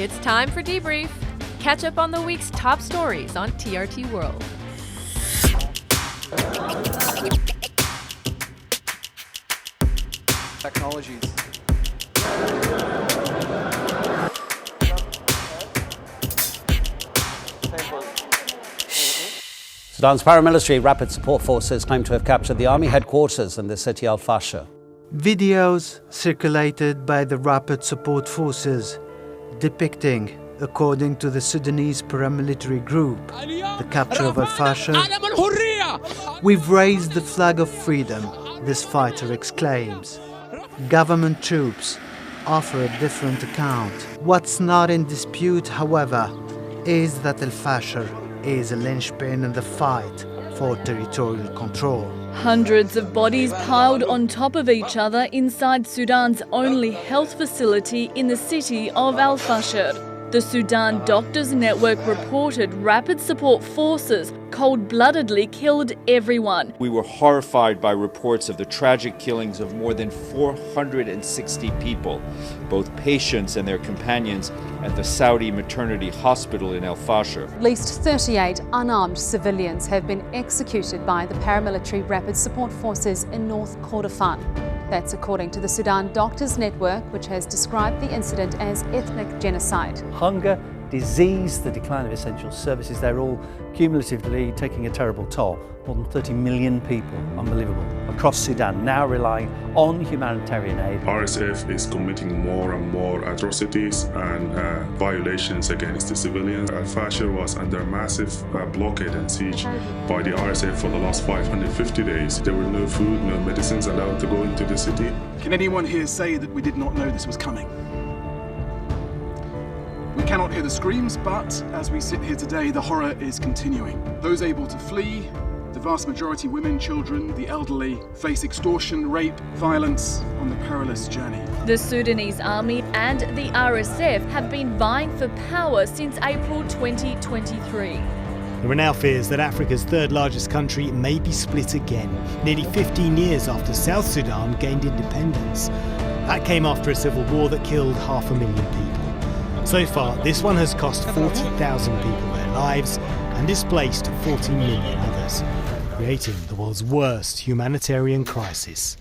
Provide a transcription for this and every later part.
It's time for Debrief. Catch up on the week's top stories on TRT World. Technologies. Sudan's Paramilitary Rapid Support Forces claim to have captured the army headquarters in the city of Fasher. Videos circulated by the Rapid Support Forces depicting, according to the Sudanese paramilitary group, the capture of Fasher. "We've raised the flag of freedom," this fighter exclaims. Government troops offer a different account. What's not in dispute, however, is that Fasher is a linchpin in the fight for territorial control. Hundreds of bodies piled on top of each other inside Sudan's only health facility in the city of Al Fasher. The Sudan Doctors Network reported Rapid Support Forces cold-bloodedly killed everyone. We were horrified by reports of the tragic killings of more than 460 people, both patients and their companions, at the Saudi maternity hospital in Al Fasher. At least 38 unarmed civilians have been executed by the Paramilitary Rapid Support Forces in North Kordofan. That's according to the Sudan Doctors Network, which has described the incident as ethnic genocide. Hunger, disease, the decline of essential services, they're all cumulatively taking a terrible toll. More than 30 million people, unbelievable, across Sudan now relying on humanitarian aid. RSF is committing more and more atrocities and violations against the civilians. Al Fasher was under massive blockade and siege by the RSF for the last 550 days. There were no food, no medicines allowed to go into the city. Can anyone here say that we did not know this was coming? We cannot hear the screams, but as we sit here today, the horror is continuing. Those able to flee, the vast majority women, children, the elderly, face extortion, rape, violence on the perilous journey. The Sudanese army and the RSF have been vying for power since April 2023. There are now fears that Africa's third largest country may be split again, nearly 15 years after South Sudan gained independence. That came after a civil war that killed 500,000 people. So far, this one has cost 40,000 people their lives and displaced 40 million others, creating the world's worst humanitarian crisis.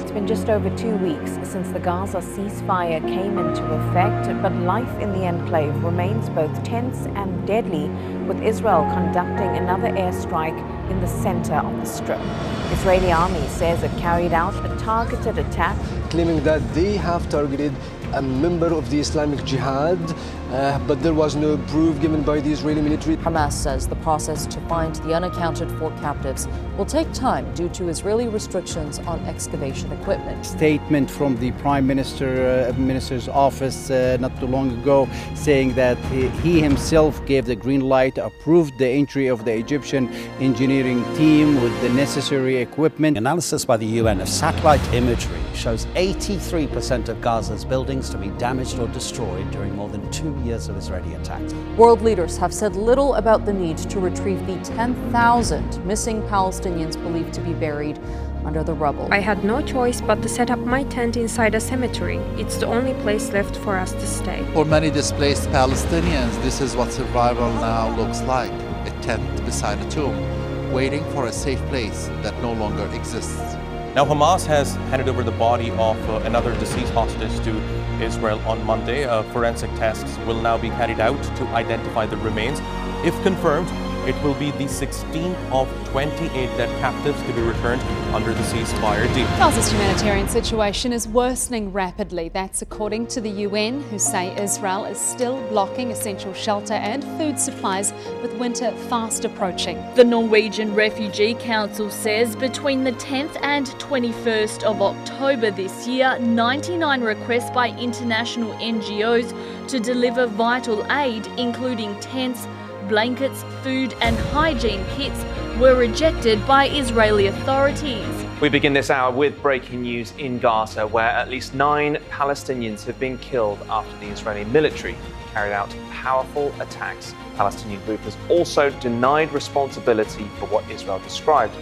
It's been just over 2 weeks since the Gaza ceasefire came into effect, but life in the enclave remains both tense and deadly, with Israel conducting another airstrike in the center of the strip. Israeli army says it carried out a targeted attack, claiming that they have targeted a member of the Islamic Jihad, but there was no proof given by the Israeli military. Hamas says the process to find the unaccounted-for captives will take time due to Israeli restrictions on excavation equipment. Statement from the Prime Minister's office not too long ago saying that he himself gave the green light, approved the entry of the Egyptian engineering team with the necessary equipment. Analysis by the UN of satellite imagery shows 83% of Gaza's buildings to be damaged or destroyed during more than 2 years of Israeli attacks. World leaders have said little about the need to retrieve the 10,000 missing Palestinians believed to be buried under the rubble. I had no choice but to set up my tent inside a cemetery. It's the only place left for us to stay. For many displaced Palestinians, this is what survival now looks like. A tent beside a tomb, waiting for a safe place that no longer exists. Now, Hamas has handed over the body of another deceased hostage to Israel on Monday. Forensic tests will now be carried out to identify the remains. If confirmed, it will be the 16th of 28 dead captives to be returned under the ceasefire deal. Gaza's humanitarian situation is worsening rapidly. That's according to the UN, who say Israel is still blocking essential shelter and food supplies with winter fast approaching. The Norwegian Refugee Council says between the 10th and 21st of October this year, 99 requests by international NGOs to deliver vital aid, including tents, blankets, food and hygiene kits, were rejected by Israeli authorities. We begin this hour with breaking news in Gaza, where at least 9 Palestinians have been killed after the Israeli military carried out powerful attacks. The Palestinian group has also denied responsibility for what Israel described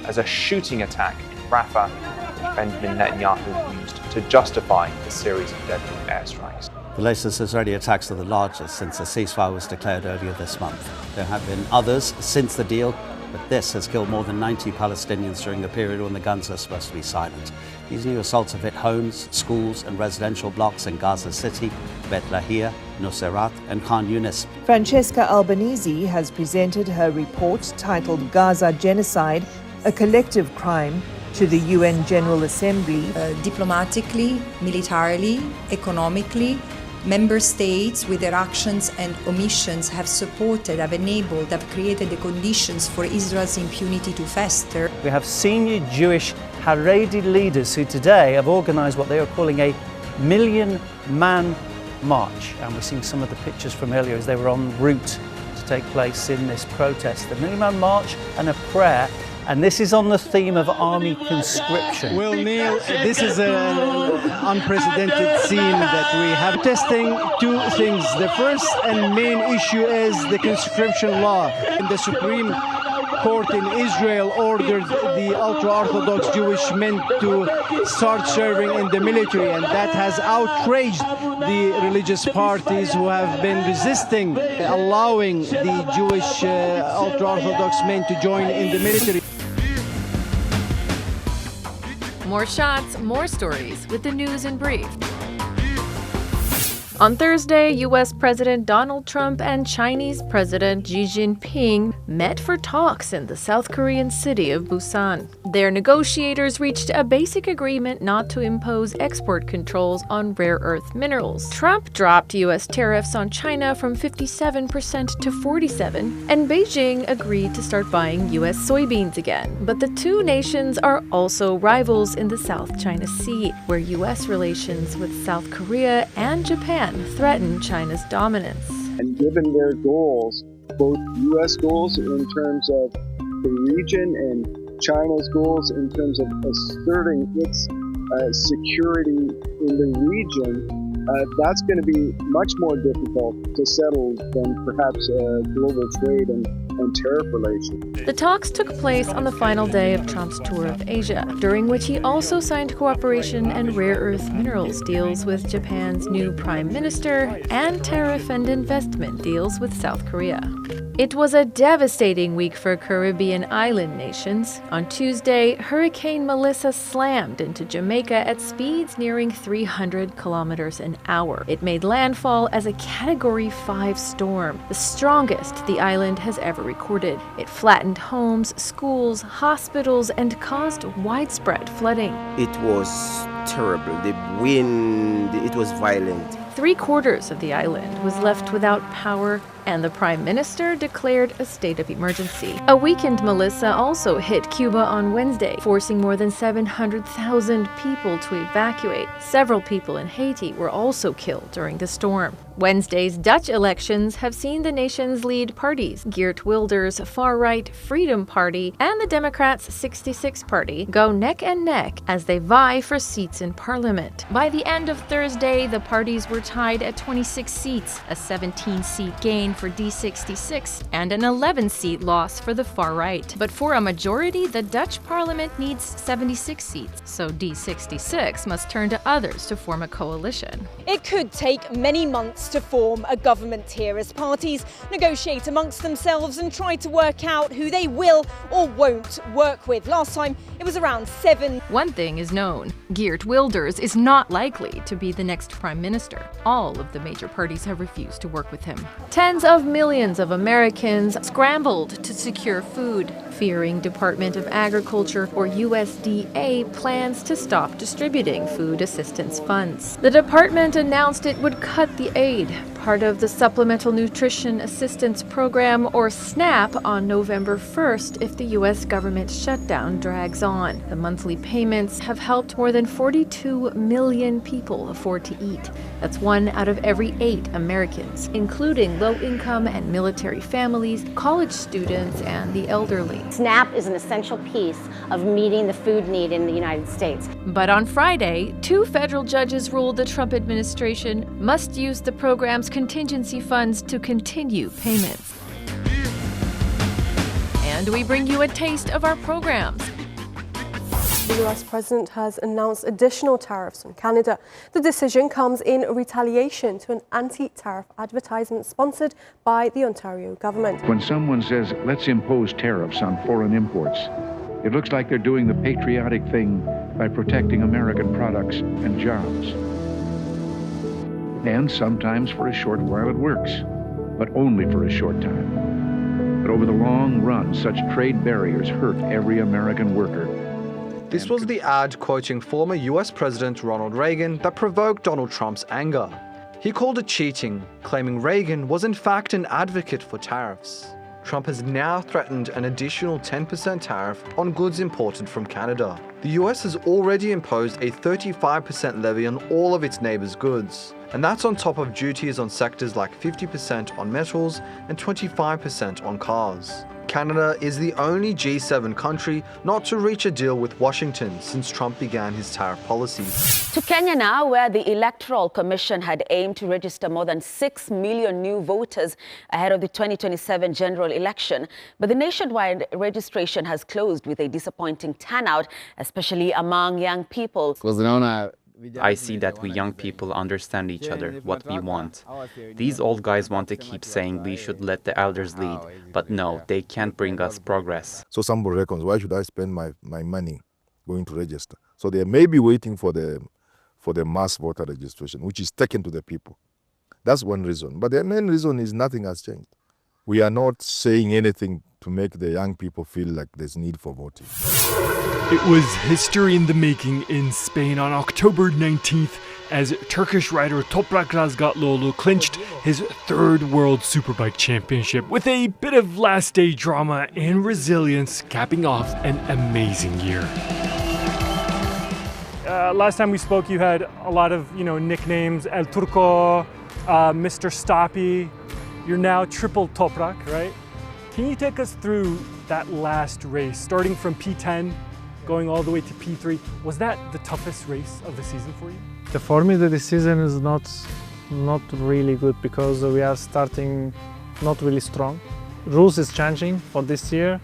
as a shooting attack in Rafah, which Benjamin Netanyahu used to justify the series of deadly airstrikes. The latest Israeli attacks are the largest since a ceasefire was declared earlier this month. There have been others since the deal, but this has killed more than 90 Palestinians during the period when the guns are supposed to be silent. These new assaults have hit homes, schools and residential blocks in Gaza City, Beit Lahia, Nuseirat and Khan Yunis. Francesca Albanese has presented her report titled Gaza Genocide, a Collective Crime, to the UN General Assembly. Diplomatically, militarily, economically, member states with their actions and omissions have supported, have enabled, have created the conditions for Israel's impunity to fester. We have senior Jewish Haredi leaders who today have organised what they are calling a million-man march. And we're seeing some of the pictures from earlier as they were en route to take place in this protest. The million-man march and a prayer. And this is on the theme of army conscription. Well, Neil, this is an unprecedented scene that we have. Testing two things. The first and main issue is the conscription law. And the Supreme Court in Israel ordered the Ultra Orthodox Jewish men to start serving in the military, and that has outraged the religious parties who have been resisting allowing the Jewish Ultra Orthodox men to join in the military. More shots, more stories with the news in brief. On Thursday, U.S. President Donald Trump and Chinese President Xi Jinping met for talks in the South Korean city of Busan. Their negotiators reached a basic agreement not to impose export controls on rare earth minerals. Trump dropped U.S. tariffs on China from 57% to 47%, and Beijing agreed to start buying U.S. soybeans again. But the two nations are also rivals in the South China Sea, where U.S. relations with South Korea and Japan threaten China's dominance. And given their goals, both U.S. goals in terms of the region and China's goals in terms of asserting its security in the region, that's going to be much more difficult to settle than perhaps global trade and tariff relations. The talks took place on the final day of Trump's tour of Asia, during which he also signed cooperation and rare earth minerals deals with Japan's new prime minister and tariff and investment deals with South Korea. It was a devastating week for Caribbean island nations. On Tuesday, Hurricane Melissa slammed into Jamaica at speeds nearing 300 kilometers an hour. It made landfall as a Category 5 storm, the strongest the island has ever recorded. It flattened homes, schools, hospitals, and caused widespread flooding. It was terrible. The wind, it was violent. 3/4 of the island was left without power, and the Prime Minister declared a state of emergency. A weakened Melissa also hit Cuba on Wednesday, forcing more than 700,000 people to evacuate. Several people in Haiti were also killed during the storm. Wednesday's Dutch elections have seen the nation's lead parties, Geert Wilders' far-right Freedom Party and the Democrats' 66 Party, go neck and neck as they vie for seats in parliament. By the end of Thursday, the parties were tied at 26 seats, a 17-seat gain for D66 and an 11-seat loss for the far right. But for a majority, the Dutch parliament needs 76 seats, so D66 must turn to others to form a coalition. It could take many months to form a government here as parties negotiate amongst themselves and try to work out who they will or won't work with. Last time, it was around 7. One thing is known. Geert Wilders is not likely to be the next prime minister. All of the major parties have refused to work with him. Tens of millions of Americans scrambled to secure food, fearing Department of Agriculture or USDA plans to stop distributing food assistance funds. The department announced it would cut the aid, part of the Supplemental Nutrition Assistance Program, or SNAP, on November 1st if the U.S. government shutdown drags on. The monthly payments have helped more than 42 million people afford to eat. That's 1 out of every 8 Americans, including low-income and military families, college students, and the elderly. SNAP is an essential piece of meeting the food need in the United States. But on Friday, 2 federal judges ruled the Trump administration must use the program's contingency funds to continue payments. And we bring you a taste of our programs. The US president has announced additional tariffs on Canada. The decision comes in retaliation to an anti-tariff advertisement sponsored by the Ontario government. When someone says, let's impose tariffs on foreign imports, it looks like they're doing the patriotic thing by protecting American products and jobs. And sometimes for a short while it works, but only for a short time. But over the long run, such trade barriers hurt every American worker. This was the ad quoting former US President Ronald Reagan that provoked Donald Trump's anger. He called it cheating, claiming Reagan was in fact an advocate for tariffs. Trump has now threatened an additional 10% tariff on goods imported from Canada. The US has already imposed a 35% levy on all of its neighbors' goods, and that's on top of duties on sectors like 50% on metals and 25% on cars. Canada is the only G7 country not to reach a deal with Washington since Trump began his tariff policies. To Kenya now, where the Electoral Commission had aimed to register more than 6 million new voters ahead of the 2027 general election. But the nationwide registration has closed with a disappointing turnout, especially among young people. I see that we young people understand each other, what we want. These old guys want to keep saying we should let the elders lead, but no, they can't bring us progress. So somebody reckons, why should I spend my money going to register? So they may be waiting for the mass voter registration, which is taken to the people. That's one reason. But the main reason is nothing has changed. We are not saying anything to make the young people feel like there's need for voting. It was history in the making in Spain on October 19th as Turkish rider Toprak Razgatlıoğlu clinched his third World Superbike Championship with a bit of last day drama and resilience, capping off an amazing year. Last time we spoke, you had a lot of nicknames: El Turco, Mr. Stoppy. You're now triple Toprak, right? Can you take us through that last race, starting from P10, going all the way to P3? Was that the toughest race of the season for you? For me, the season is not really good because we are starting not really strong. Rules is changing for this year,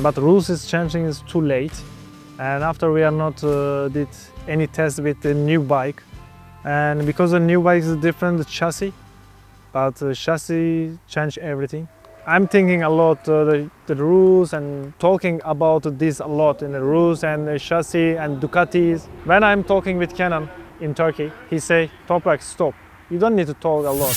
but rules is changing is too late. And after we are not did any test with the new bike, and because the new bike is different, the chassis, but the chassis change everything. I'm thinking a lot the rules and talking about this a lot in the rules and the chassis and Ducatis. When I'm talking with Kenan in Turkey, he say, Toprak, stop. You don't need to talk a lot.